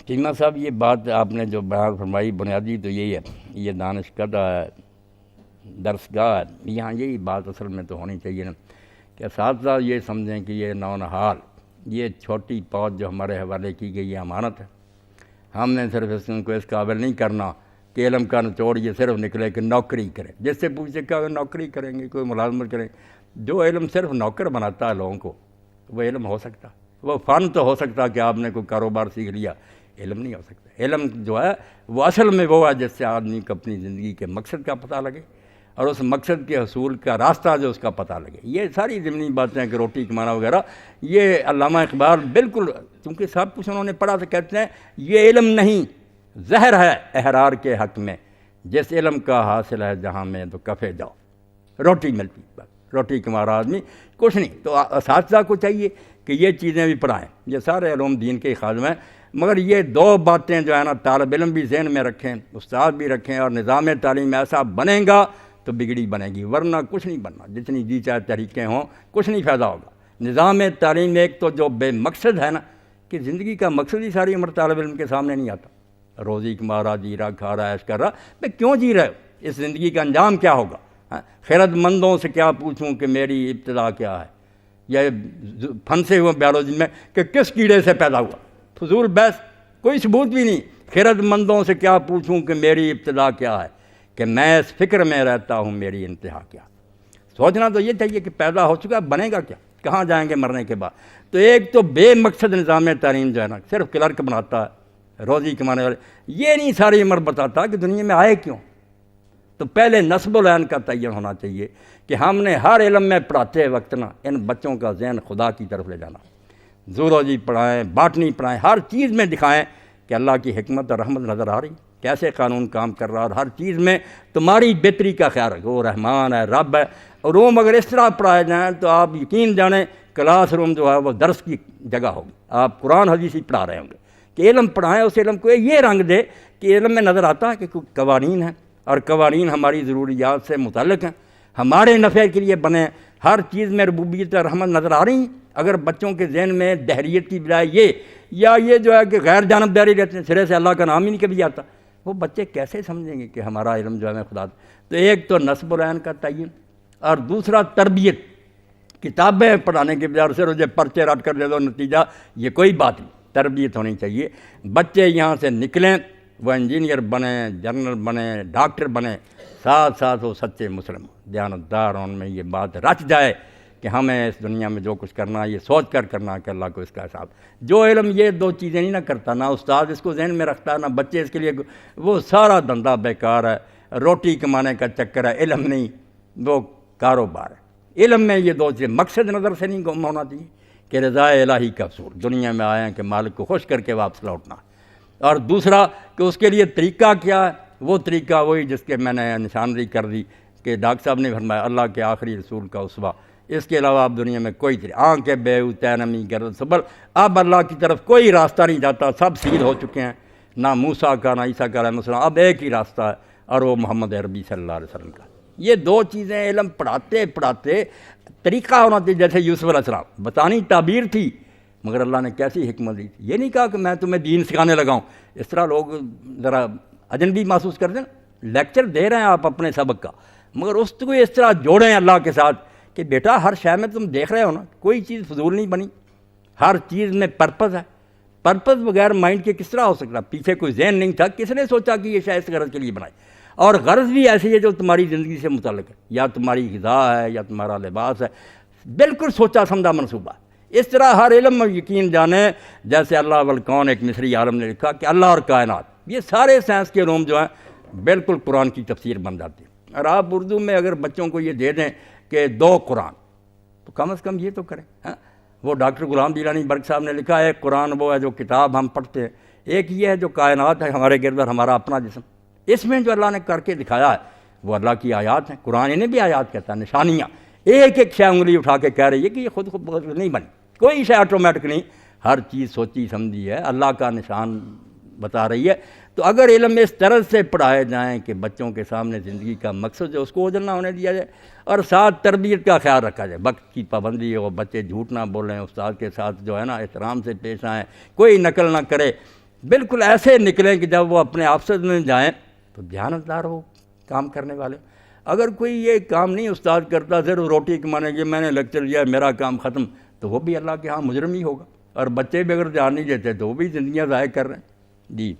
چیمہ صاحب یہ بات آپ نے جو بیان فرمائی بنیادی تو یہی ہے، یہ دانشکدہ ہے، درسگاہ ہے، یہاں یہی بات اصل میں تو ہونی چاہیے نا کہ اساتذہ یہ سمجھیں کہ یہ نونہال یہ چھوٹی پود جو ہمارے حوالے کی گئی یہ امانت ہے، ہم نے صرف ان کو اس قابل نہیں کرنا کہ علم کا نچوڑ یہ صرف نکلے کہ نوکری کرے، جس سے پوچھے کہ نوکری کریں گے کوئی ملازمت کریں، جو علم صرف نوکر بناتا ہے لوگوں کو وہ علم ہو سکتا، وہ فن تو ہو سکتا کہ آپ نے کوئی کاروبار سیکھ لیا، علم نہیں ہو سکتا۔ علم جو ہے وہ اصل میں وہ ہے جس سے آدمی کو اپنی زندگی کے مقصد کا پتہ لگے اور اس مقصد کے حصول کا راستہ جو اس کا پتہ لگے۔ یہ ساری ضمنی باتیں کہ روٹی کمانا وغیرہ یہ علامہ اقبال بالکل، چونکہ سب کچھ انہوں نے پڑھا تو کہتے ہیں یہ علم نہیں زہر ہے احرار کے حق میں، جس علم کا حاصل ہے جہاں میں تو کفے جاؤ، روٹی ملتی بس، روٹی کما رہا آدمی کچھ نہیں۔ تو اساتذہ کو چاہیے کہ یہ چیزیں بھی پڑھائیں، یہ سارے علوم دین کے خادم ہیں، مگر یہ دو باتیں جو ہے نا طالب علم بھی ذہن میں رکھیں، استاد بھی رکھیں، اور نظام تعلیم ایسا بنے گا تو بگڑی بنے گی، ورنہ کچھ نہیں بننا، جتنی جی چاہے تحریکیں ہوں کچھ نہیں فائدہ ہوگا۔ نظام تعلیم ایک تو جو بے مقصد ہے نا کہ زندگی کا مقصد ہی ساری عمر طالب علم کے سامنے نہیں آتا، روزی کما رہا، جی رہا، کھا رہا، عیش کر رہا، بھئی کیوں جی رہے ہو؟ اس زندگی کا انجام کیا ہوگا؟ خیرت مندوں سے کیا پوچھوں کہ میری ابتدا کیا ہے، یا پھنسے ہوئے بیالوجی میں کہ کس کیڑے سے پیدا ہوا، فضول بحث، کوئی ثبوت بھی نہیں۔ خیرت مندوں سے کیا پوچھوں کہ میری ابتدا کیا ہے، کہ میں اس فکر میں رہتا ہوں میری انتہا کیا۔ سوچنا تو یہ چاہیے کہ پیدا ہو چکا، بنے گا کیا، کہاں جائیں گے مرنے کے بعد؟ تو ایک تو بے مقصد نظام تعلیم جو ہے نا صرف کلرک بناتا ہے، روزی کمانے والے، یہ نہیں ساری عمر بتاتا کہ دنیا میں آئے کیوں۔ تو پہلے نصب العین کا تعین ہونا چاہیے کہ ہم نے ہر علم میں پڑھاتے وقت نا ان بچوں کا ذہن خدا کی طرف لے جانا، زولوجی پڑھائیں، باٹنی پڑھائیں، ہر چیز میں دکھائیں کہ اللہ کی حکمت اور رحمت نظر آ رہی، کیسے قانون کام کر رہا، اور ہر چیز میں تمہاری بہتری کا خیال رکھو، وہ رحمان ہے، رب ہے۔ اور روم اگر اس طرح پڑھائے جائیں تو آپ یقین جانیں کلاس روم جو ہے وہ درس کی جگہ ہوگی، آپ قرآن حدیث ہی پڑھا رہے ہوں گے۔ کہ علم پڑھائیں، اس علم کو یہ رنگ دے کہ علم میں نظر آتا ہے کہ کوئی قوانین ہیں، اور قوانین ہماری ضروریات سے متعلق ہیں، ہمارے نفع کے لیے بنے، ہر چیز میں ربوبیت اور رحمت نظر آ رہی ہیں۔ اگر بچوں کے ذہن میں دہریت کی بجائے یہ جو ہے کہ غیر جانبداری رہتے ہیں، سرے سے اللہ کا نام ہی نہیں کبھی آتا، وہ بچے کیسے سمجھیں گے کہ ہمارا علم جو ہے میں خدا۔ تو ایک تو نصب العین کا تعین، اور دوسرا تربیت، کتابیں پڑھانے کے بجائے صرف جو پرچے رٹ کر دے دو نتیجہ، یہ کوئی بات نہیں، تربیت ہونی چاہیے۔ بچے یہاں سے نکلیں، وہ انجینئر بنیں، جنرل بنیں، ڈاکٹر بنیں، ساتھ ساتھ وہ سچے مسلم دیانتدار، ان میں یہ بات رچ جائے کہ ہمیں اس دنیا میں جو کچھ کرنا یہ سوچ کر کرنا کہ اللہ کو اس کا حساب۔ جو علم یہ دو چیزیں نہیں نہ کرتا، نہ استاد اس کو ذہن میں رکھتا، نہ بچے اس کے لیے، وہ سارا دھندا بیکار ہے، روٹی کمانے کا چکر ہے، علم نہیں، وہ کاروبار ہے۔ علم میں یہ دو چیزیں مقصد نظر سے نہیں گم ہونا چاہیے کہ رضا الہی کا حصول، دنیا میں آئے ہیں کہ مالک کو خوش کر کے واپس لوٹنا، اور دوسرا کہ اس کے لیے طریقہ کیا ہے، وہ طریقہ وہی جس کے میں نے نشاندہی کر دی کہ ڈاکٹر صاحب نے فرمایا اللہ کے آخری رسول کا اسوہ، اس کے علاوہ اب دنیا میں کوئی طریقہ، آنکھ بے تینمی گرد صبر، اب اللہ کی طرف کوئی راستہ نہیں جاتا، سب سیدھ ہو چکے ہیں، نہ موسیٰ کا نہ عیسیٰ کا علیہ السلام، اب ایک ہی راستہ ہے، اور وہ محمد عربی صلی اللہ علیہ وسلم کا۔ یہ دو چیزیں علم پڑھاتے پڑھاتے طریقہ ہونا چاہیے، جیسے یوسف علیہ السلام بتانی تعبیر تھی، مگر اللہ نے کیسی حکمت دی تھی، یہ نہیں کہا کہ میں تمہیں دین سکھانے لگاؤں۔ اس طرح لوگ ذرا اجنبی محسوس کر دیں، لیکچر دے رہے ہیں آپ اپنے سبق کا، مگر اس کو اس طرح جوڑیں اللہ کے ساتھ کہ بیٹا ہر شے میں تم دیکھ رہے ہو نا، کوئی چیز فضول نہیں بنی، ہر چیز میں پرپز ہے، پرپز بغیر مائنڈ کے کس طرح ہو سکتا؟ پیچھے کوئی ذہن نہیں تھا، کس نے سوچا کہ یہ شاید اس غرض کے لیے بنائی، اور غرض بھی ایسی ہے جو تمہاری زندگی سے متعلق ہے، یا تمہاری غذا ہے یا تمہارا لباس ہے، بالکل سوچا سمجھا منصوبہ۔ اس طرح ہر علم میں یقین جانیں، جیسے اللہ والکون ایک مصری عالم نے لکھا کہ اللہ اور کائنات، یہ سارے سائنس کے علوم جو ہیں بالکل قرآن کی تفسیر بن جاتی ہے۔ اور آپ اردو میں اگر بچوں کو یہ دے دیں کہ دو قرآن، تو کم از کم یہ تو کریں۔ وہ ڈاکٹر غلام جیلانی برق صاحب نے لکھا ہے قرآن وہ ہے جو کتاب ہم پڑھتے ہیں، ایک یہ ہے جو کائنات ہے ہمارے گرد اور ہمارا اپنا جسم، اس میں جو اللہ نے کر کے دکھایا ہے وہ اللہ کی آیات ہیں، قرآن انہیں بھی آیات کہتا ہے، نشانیاں، ایک ایک شے انگلی اٹھا کے کہہ رہی ہے کہ یہ خود نہیں بنی، کوئی شے آٹومیٹک نہیں، ہر چیز سوچی سمجھی ہے، اللہ کا نشان بتا رہی ہے۔ تو اگر علم اس طرح سے پڑھائے جائیں کہ بچوں کے سامنے زندگی کا مقصد جو اس کو اوجھل نہ ہونے دیا جائے، اور ساتھ تربیت کا خیال رکھا جائے، وقت کی پابندی ہو، بچے جھوٹ نہ بولیں، استاد کے ساتھ جو ہے نا احترام سے پیش آئیں، کوئی نقل نہ کرے، بالکل ایسے نکلیں کہ جب وہ اپنے آفس میں جائیں تو دیانتدار ہو کام کرنے والے. اگر کوئی یہ کام نہیں استاد کرتا صرف روٹی کمانے کے میں نے لیکچر دیا میرا کام ختم، تو وہ بھی اللہ کے ہاں مجرم ہی ہوگا. اور بچے بھی اگر دھیان نہیں دیتے تو وہ بھی زندگیاں ضائع کر رہے ہیں. جی